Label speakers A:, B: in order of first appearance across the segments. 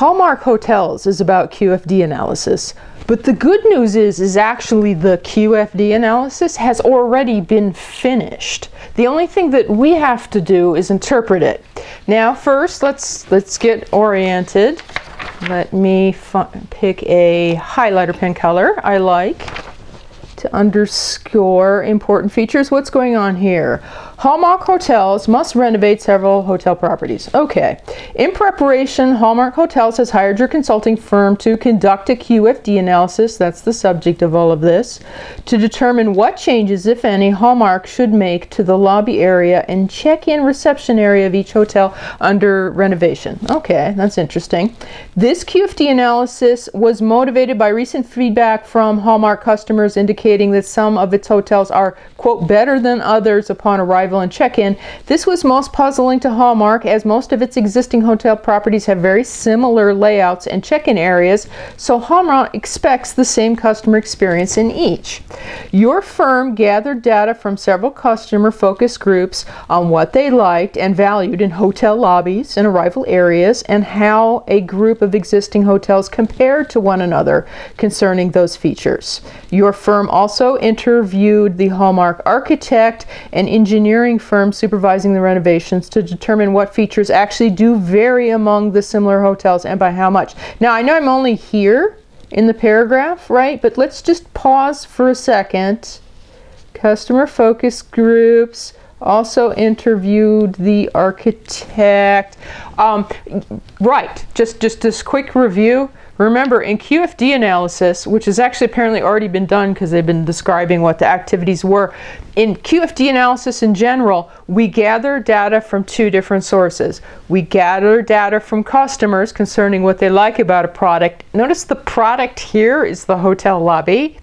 A: Hallmark Hotels is about QFD analysis, but the good news is actually the QFD analysis has already been finished. The only thing that we have to do is interpret it. Now first, let's get oriented. Let me pick a highlighter pen color I like to underscore important features. What's going on here? Hallmark Hotels must renovate several hotel properties. Okay. In preparation, Hallmark Hotels has hired your consulting firm to conduct a QFD analysis, that's the subject of all of this, to determine what changes, if any, Hallmark should make to the lobby area and check-in reception area of each hotel under renovation. Okay, that's interesting. This QFD analysis was motivated by recent feedback from Hallmark customers indicating that some of its hotels are, quote, better than others upon arrival and check-in. This was most puzzling to Hallmark as most of its existing hotel properties have very similar layouts and check-in areas, so Hallmark expects the same customer experience in each. Your firm gathered data from several customer focus groups on what they liked and valued in hotel lobbies and arrival areas and how a group of existing hotels compared to one another concerning those features. Your firm also interviewed the Hallmark architect and engineering firm supervising the renovations to determine what features actually do vary among the similar hotels and by how much. Now I know I'm only here in the paragraph, right? But let's just pause for a second. Customer focus groups also interviewed the architect. Right, just this quick review. Remember, in QFD analysis, which has actually apparently already been done because they've been describing what the activities were, in QFD analysis in general, we gather data from two different sources. We gather data from customers concerning what they like about a product. Notice the product here is the hotel lobby.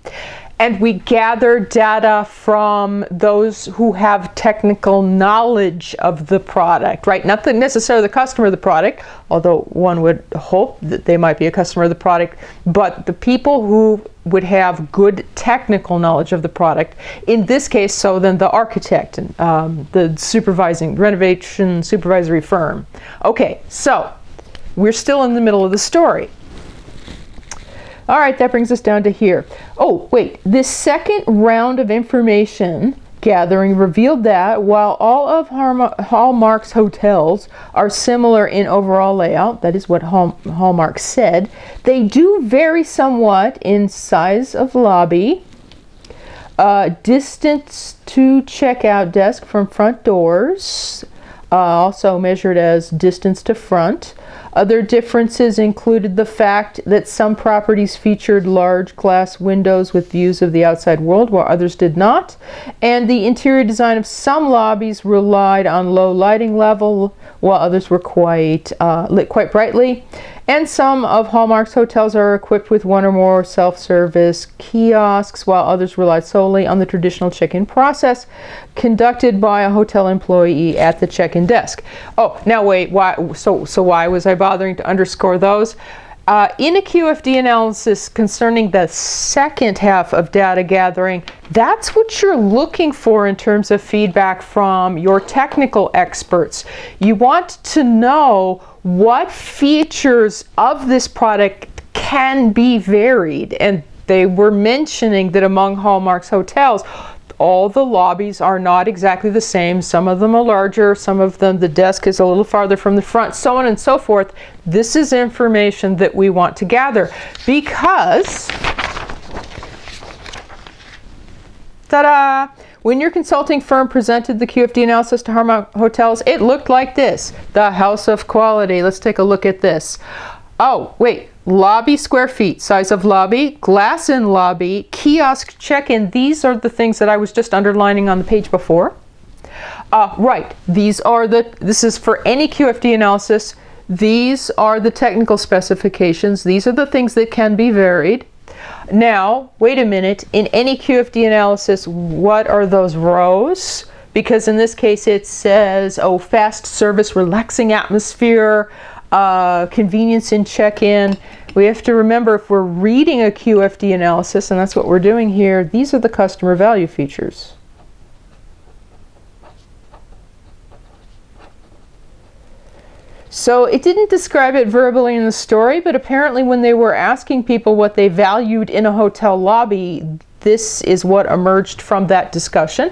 A: And we gather data from those who have technical knowledge of the product, right? Not necessarily the customer of the product, although one would hope that they might be a customer of the product, but the people who would have good technical knowledge of the product. In this case, so then the architect and the renovation supervisory firm. Okay, so we're still in the middle of the story. All right, that brings us down to here. Oh, wait, this second round of information gathering revealed that while all of Hallmark's hotels are similar in overall layout, that is what Hallmark said, they do vary somewhat in size of lobby, distance to checkout desk from front doors, also measured as distance to front. Other differences included the fact that some properties featured large glass windows with views of the outside world while others did not, and the interior design of some lobbies relied on low lighting level while others were lit quite brightly. And some of Hallmark's hotels are equipped with one or more self-service kiosks, while others relied solely on the traditional check-in process conducted by a hotel employee at the check-in desk. Oh, now wait, why? So why was I bothering to underscore those? In a QFD analysis concerning the second half of data gathering, that's what you're looking for in terms of feedback from your technical experts. You want to know what features of this product can be varied. And they were mentioning that among Hallmark's hotels, all the lobbies are not exactly the same. Some of them are larger, some of them the desk is a little farther from the front, so on and so forth. This is information that we want to gather because, ta-da! When your consulting firm presented the QFD analysis to Hallmark Hotels, it looked like this, the house of quality. Let's take a look at this. Oh, wait. Lobby square feet, size of lobby, glass in lobby, kiosk check-in. These are the things that I was just underlining on the page before. Right, this is for any QFD analysis. These are the technical specifications. These are the things that can be varied. Now, wait a minute. In any QFD analysis, what are those rows? Because in this case it says, oh, fast service, relaxing atmosphere, convenience in check-in. We have to remember if we're reading a QFD analysis, and that's what we're doing here, these are the customer value features. So it didn't describe it verbally in the story, but apparently when they were asking people what they valued in a hotel lobby, this is what emerged from that discussion.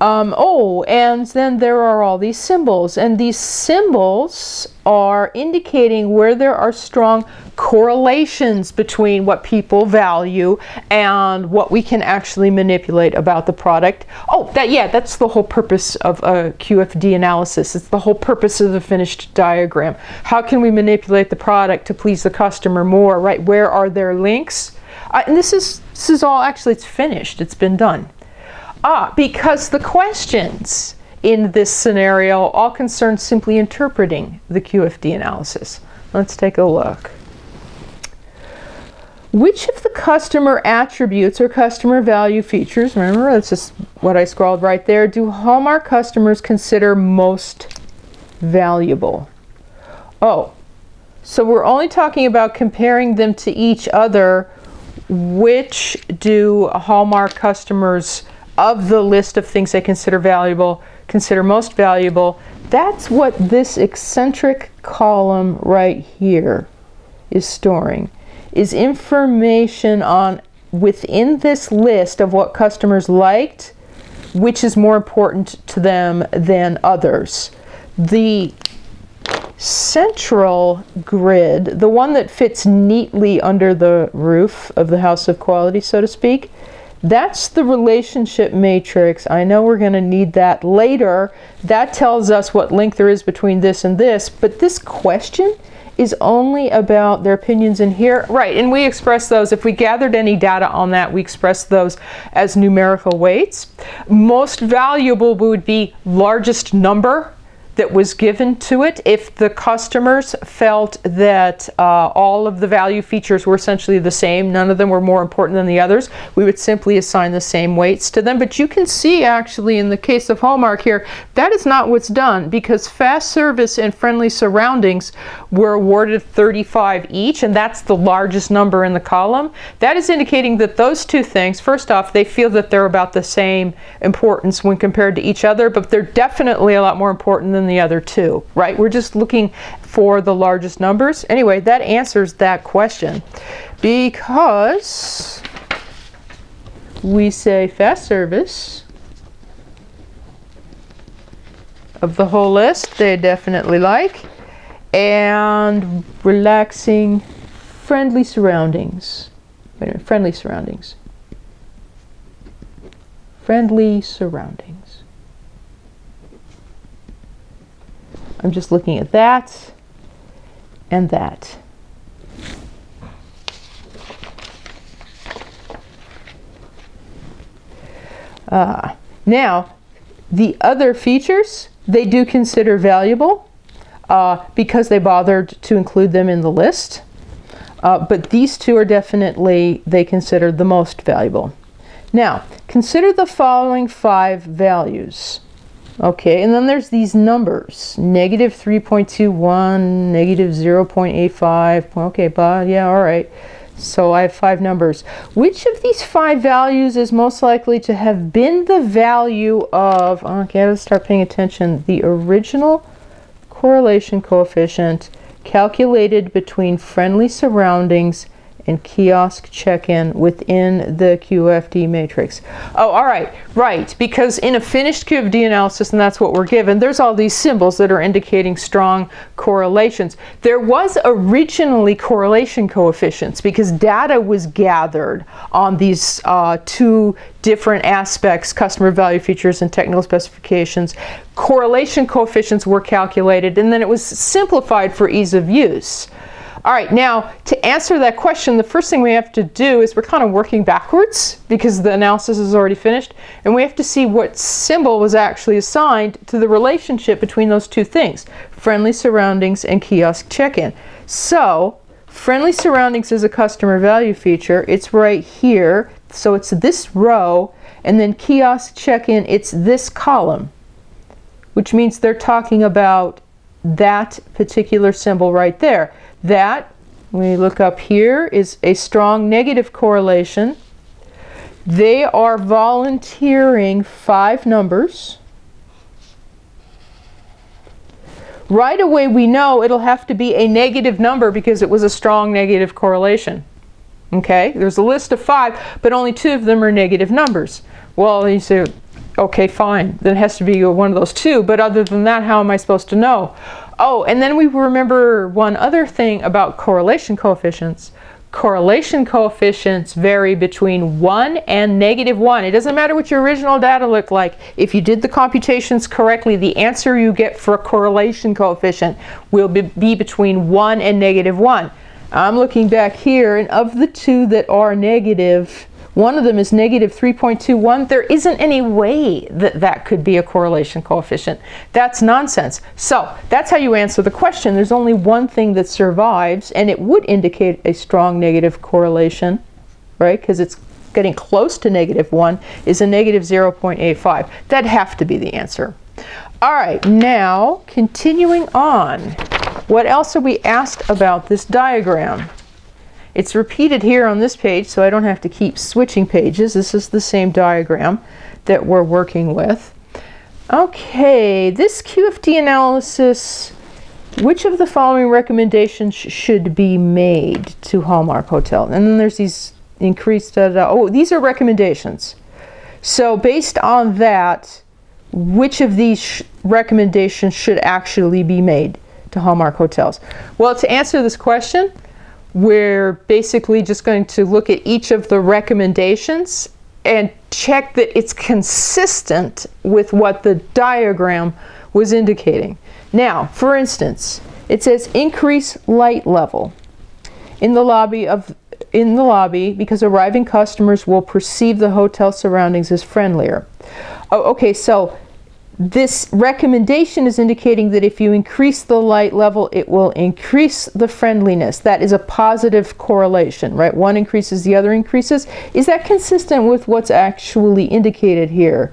A: Oh, and then there are all these symbols, and these symbols are indicating where there are strong correlations between what people value and what we can actually manipulate about the product. Oh, that's the whole purpose of a QFD analysis. It's the whole purpose of the finished diagram. How can we manipulate the product to please the customer more, right? Where are their links? And this is all, actually, it's finished. It's been done. Because the questions in this scenario all concern simply interpreting the QFD analysis. Let's take a look. Which of the customer attributes or customer value features, remember that's just what I scrawled right there, do Hallmark customers consider most valuable? Oh, so we're only talking about comparing them to each other. Which do Hallmark customers, of the list of things they consider valuable, consider most valuable? That's what this eccentric column right here is storing, is information on within this list of what customers liked, which is more important to them than others. The central grid, the one that fits neatly under the roof of the house of quality, so to speak, that's the relationship matrix. I know we're going to need that later. That tells us what link there is between this and this, but this question is only about their opinions in here. Right, and we express those, if we gathered any data on that, we express those as numerical weights. Most valuable would be largest number that was given to it. If the customers felt that all of the value features were essentially the same, none of them were more important than the others, we would simply assign the same weights to them. But you can see actually in the case of Hallmark here, that is not what's done, because fast service and friendly surroundings were awarded 35 each, and that's the largest number in the column. That is indicating that those two things, first off, they feel that they're about the same importance when compared to each other, but they're definitely a lot more important than the other two, right? We're just looking for the largest numbers. Anyway, that answers that question, because we say fast service of the whole list they definitely like, and relaxing friendly surroundings. Wait a minute, friendly surroundings. Friendly surroundings. I'm just looking at that and that. Now, the other features, they do consider valuable because they bothered to include them in the list. But these two are definitely, they consider the most valuable. Now, consider the following 5 values. Okay, and then there's these numbers, negative 3.21, negative 0.85. Okay, but yeah, all right. So I have 5 numbers. Which of these 5 values is most likely to have been the value of, okay, let's start paying attention, the original correlation coefficient calculated between friendly surroundings and kiosk check-in within the QFD matrix? Oh, all right, right, because in a finished QFD analysis, and that's what we're given, there's all these symbols that are indicating strong correlations. There was originally correlation coefficients because data was gathered on these 2 different aspects, customer value features and technical specifications. Correlation coefficients were calculated, and then it was simplified for ease of use. All right, now to answer that question, the first thing we have to do is we're kind of working backwards because the analysis is already finished, and we have to see what symbol was actually assigned to the relationship between those 2 things, friendly surroundings and kiosk check-in. So friendly surroundings is a customer value feature. It's right here, so it's this row, and then kiosk check-in, it's this column, which means they're talking about that particular symbol right there. That, when we look up here, is a strong negative correlation. They are volunteering 5 numbers. right away we know it'll have to be a negative number because it was a strong negative correlation. Okay, there's a list of 5, but only 2 of them are negative numbers. Well, you say, okay, fine, then it has to be one of those 2, but other than that, how am I supposed to know? Oh, and then we remember one other thing about correlation coefficients. Correlation coefficients vary between 1 and -1. It doesn't matter what your original data looked like. If you did the computations correctly, the answer you get for a correlation coefficient will be between 1 and -1. I'm looking back here, and of the 2 that are negative, one of them is -3.21. There isn't any way that that could be a correlation coefficient. That's nonsense. So that's how you answer the question. There's only one thing that survives, and it would indicate a strong negative correlation, right? Because it's getting close to -1, is a -0.85. That'd have to be the answer. All right, now continuing on. What else are we asked about this diagram? It's repeated here on this page, so I don't have to keep switching pages. This is the same diagram that we're working with. Okay, this QFD analysis, which of the following recommendations should be made to Hallmark Hotel? And then there's these increased, oh, these are recommendations. So based on that, which of these recommendations should actually be made to Hallmark Hotels? Well, to answer this question, we're basically just going to look at each of the recommendations and check that it's consistent with what the diagram was indicating. Now, for instance, it says increase light level in the lobby because arriving customers will perceive the hotel surroundings as friendlier. Oh, okay, so this recommendation is indicating that if you increase the light level, it will increase the friendliness. That is a positive correlation, right? One increases, the other increases. Is that consistent with what's actually indicated here?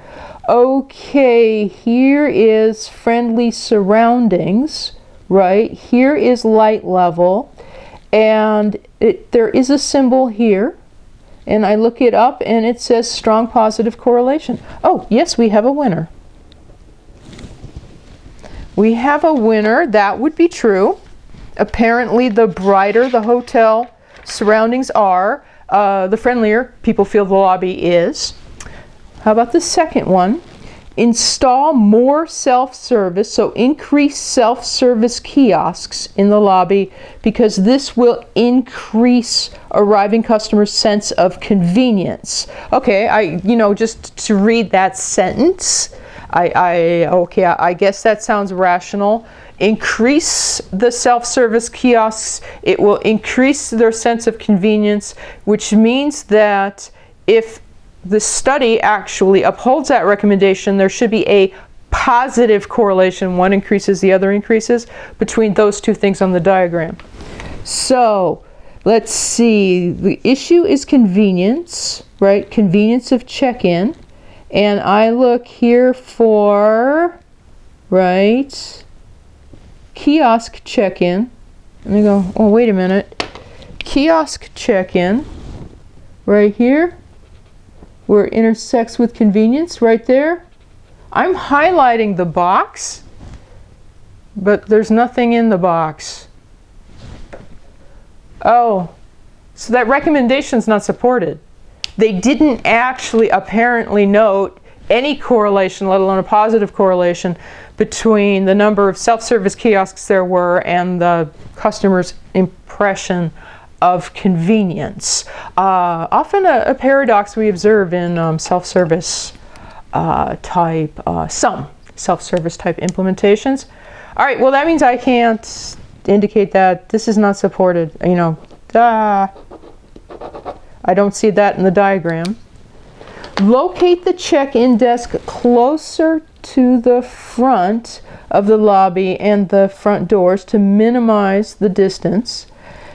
A: Okay, here is friendly surroundings, right? Here is light level, and there is a symbol here, and I look it up, and it says strong positive correlation. Oh, yes, we have a winner. We have a winner. That would be true. Apparently, the brighter the hotel surroundings are, the friendlier people feel the lobby is. How about the second one? Install more self-service, so increase self-service kiosks in the lobby because this will increase arriving customers' sense of convenience. Okay, just to read that sentence, I guess that sounds rational. Increase the self-service kiosks, it will increase their sense of convenience, which means that if the study actually upholds that recommendation, there should be a positive correlation, one increases, the other increases, between those two things on the diagram. So let's see, the issue is convenience, right? Convenience of check-in. And I look here for, right, kiosk check-in. And I go, oh, wait a minute. Kiosk check-in, right here, where it intersects with convenience, right there. I'm highlighting the box, but there's nothing in the box. Oh, so that recommendation's not supported. They didn't actually apparently note any correlation, let alone a positive correlation, between the number of self-service kiosks there were and the customer's impression of convenience. Often a paradox we observe in self-service type, some self-service type implementations. All right, well that means I can't indicate that this is not supported, I don't see that in the diagram. Locate the check-in desk closer to the front of the lobby and the front doors to minimize the distance,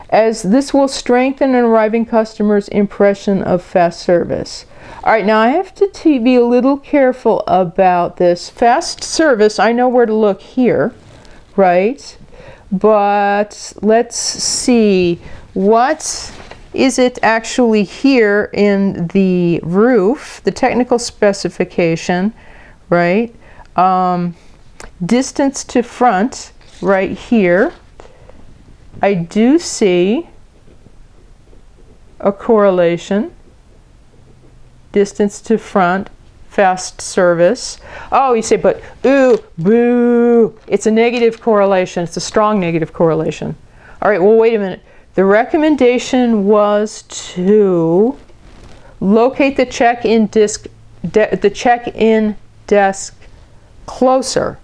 A: as this will strengthen an arriving customer's impression of fast service. All right, now I have to be a little careful about this. Fast service, I know where to look here, right? But let's see, what is it actually here in the roof, the technical specification, right? Distance to front, right here, I do see a correlation. Distance to front, fast service. Oh, you say, but ooh, boo, it's a negative correlation. It's a strong negative correlation. All right, well, wait a minute. The recommendation was to locate the check-in desk closer,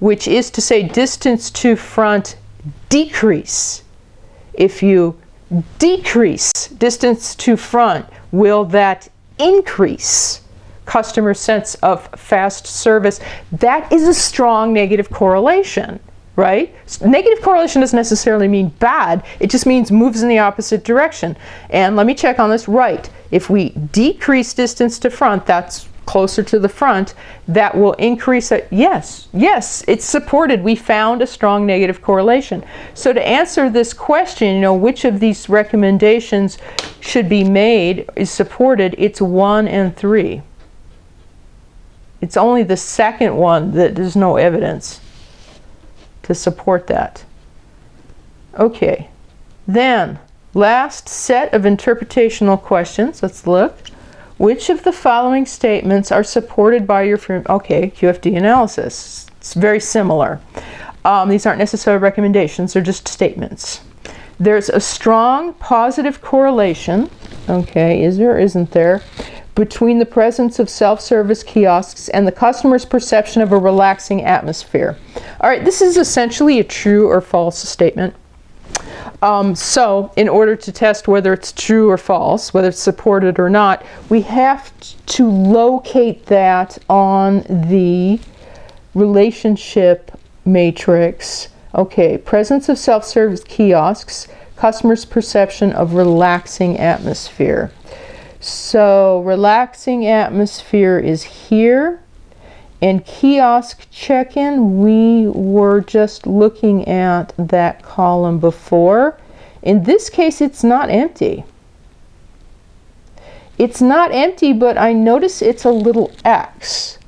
A: which is to say distance to front decrease. If you decrease distance to front, will that increase customer sense of fast service? That is a strong negative correlation, right? Negative correlation doesn't necessarily mean bad. It just means moves in the opposite direction. And let me check on this. Right. If we decrease distance to front, that's closer to the front, that will increase it. Yes, it's supported. We found a strong negative correlation. So to answer this question, which of these recommendations should be made is supported, it's 1 and 3. It's only the second one that there's no evidence to support that. Okay, then last set of interpretational questions. Let's look. Which of the following statements are supported by your QFD analysis? It's very similar. These aren't necessarily recommendations, they're just statements. There's a strong positive correlation, is there or isn't there, between the presence of self-service kiosks and the customer's perception of a relaxing atmosphere. All right, this is essentially a true or false statement. So in order to test whether it's true or false, whether it's supported or not, we have to locate that on the relationship matrix. Okay, presence of self-service kiosks, customer's perception of relaxing atmosphere. So relaxing atmosphere is here. And kiosk check-in, we were just looking at that column before. In this case, it's not empty. It's not empty, but I notice it's a little x.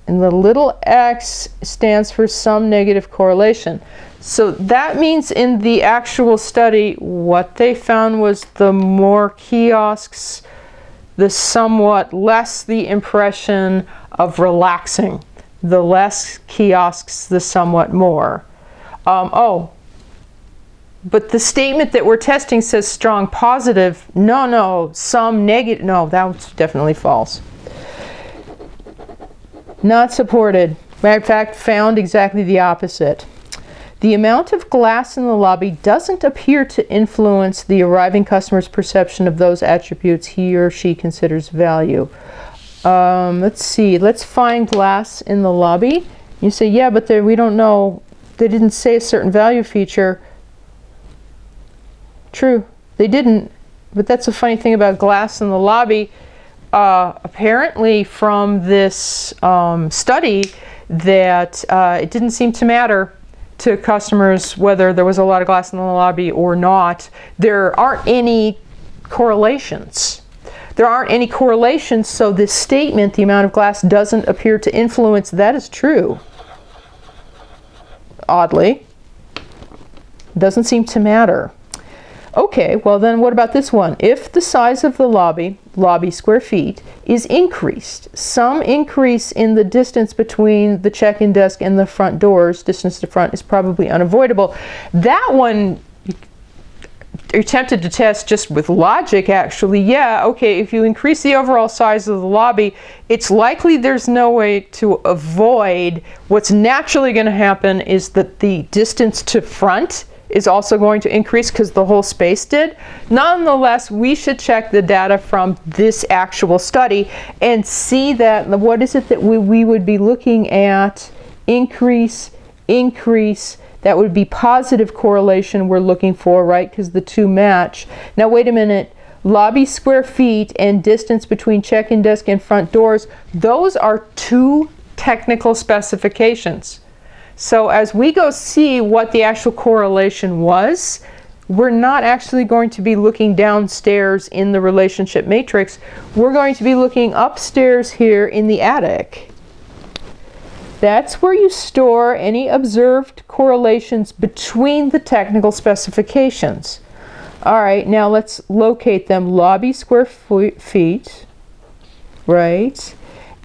A: And the little x stands for some negative correlation. So that means in the actual study, what they found was the more kiosks, the somewhat less the impression of relaxing. The less kiosks, the somewhat more. But the statement that we're testing says strong positive. No, some negative. No, that's definitely false. Not supported. Matter of fact, found exactly the opposite. The amount of glass in the lobby doesn't appear to influence the arriving customer's perception of those attributes he or she considers value. Let's see. Let's find glass in the lobby. You say, yeah, but we don't know. They didn't say a certain value feature. True, they didn't. But that's a funny thing about glass in the lobby. Apparently from this study that it didn't seem to matter to customers whether there was a lot of glass in the lobby or not. There aren't any correlations. So this statement, the amount of glass doesn't appear to influence, that is true. Oddly. Doesn't seem to matter. Okay, well then what about this one? If the size of the lobby square feet, is increased, some increase in the distance between the check-in desk and the front doors, distance to front, is probably unavoidable. That one, you're tempted to test just with logic, actually. Yeah, okay, if you increase the overall size of the lobby, it's likely there's no way to avoid. What's naturally going to happen is that the distance to front is also going to increase because the whole space did. Nonetheless, we should check the data from this actual study and see that, what is it that we would be looking at? Increase, that would be positive correlation we're looking for, right? Because the two match. Now wait a minute, lobby square feet and distance between check-in desk and front doors, those are two technical specifications. So as we go see what the actual correlation was, we're not actually going to be looking downstairs in the relationship matrix. We're going to be looking upstairs here in the attic. That's where you store any observed correlations between the technical specifications. All right, now let's locate them. Lobby square feet, right?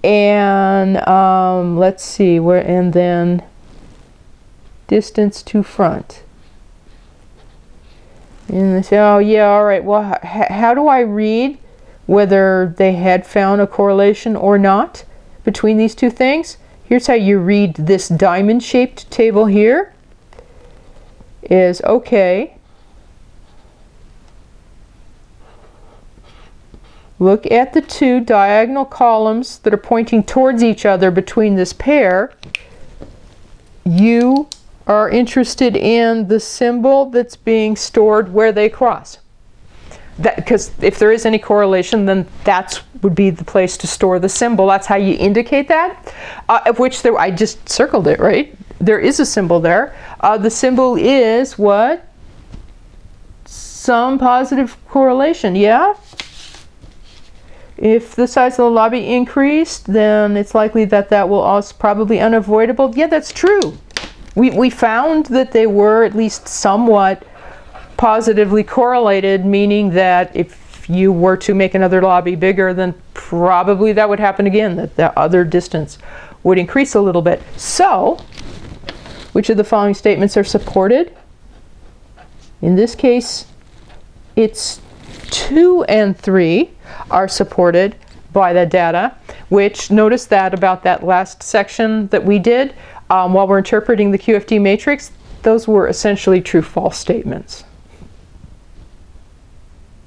A: And let's see, and then distance to front. And they say, oh yeah, all right, well, how do I read whether they had found a correlation or not between these two things? Here's how you read this diamond-shaped table here. Is okay. Look at the two diagonal columns that are pointing towards each other between this pair. You are interested in the symbol that's being stored where they cross. Because if there is any correlation, then that would be the place to store the symbol. That's how you indicate that, of which I just circled it, right? There is a symbol there. The symbol is what? Some positive correlation, yeah? If the size of the lobby increased, then it's likely that that will also probably unavoidable. Yeah, that's true. We found that they were at least somewhat positively correlated, meaning that if you were to make another lobby bigger, then probably that would happen again, that the other distance would increase a little bit. So, which of the following statements are supported? In this case, it's 2 and 3 are supported by the data, which, notice that about that last section that we did, while we're interpreting the QFD matrix, those were essentially true-false statements.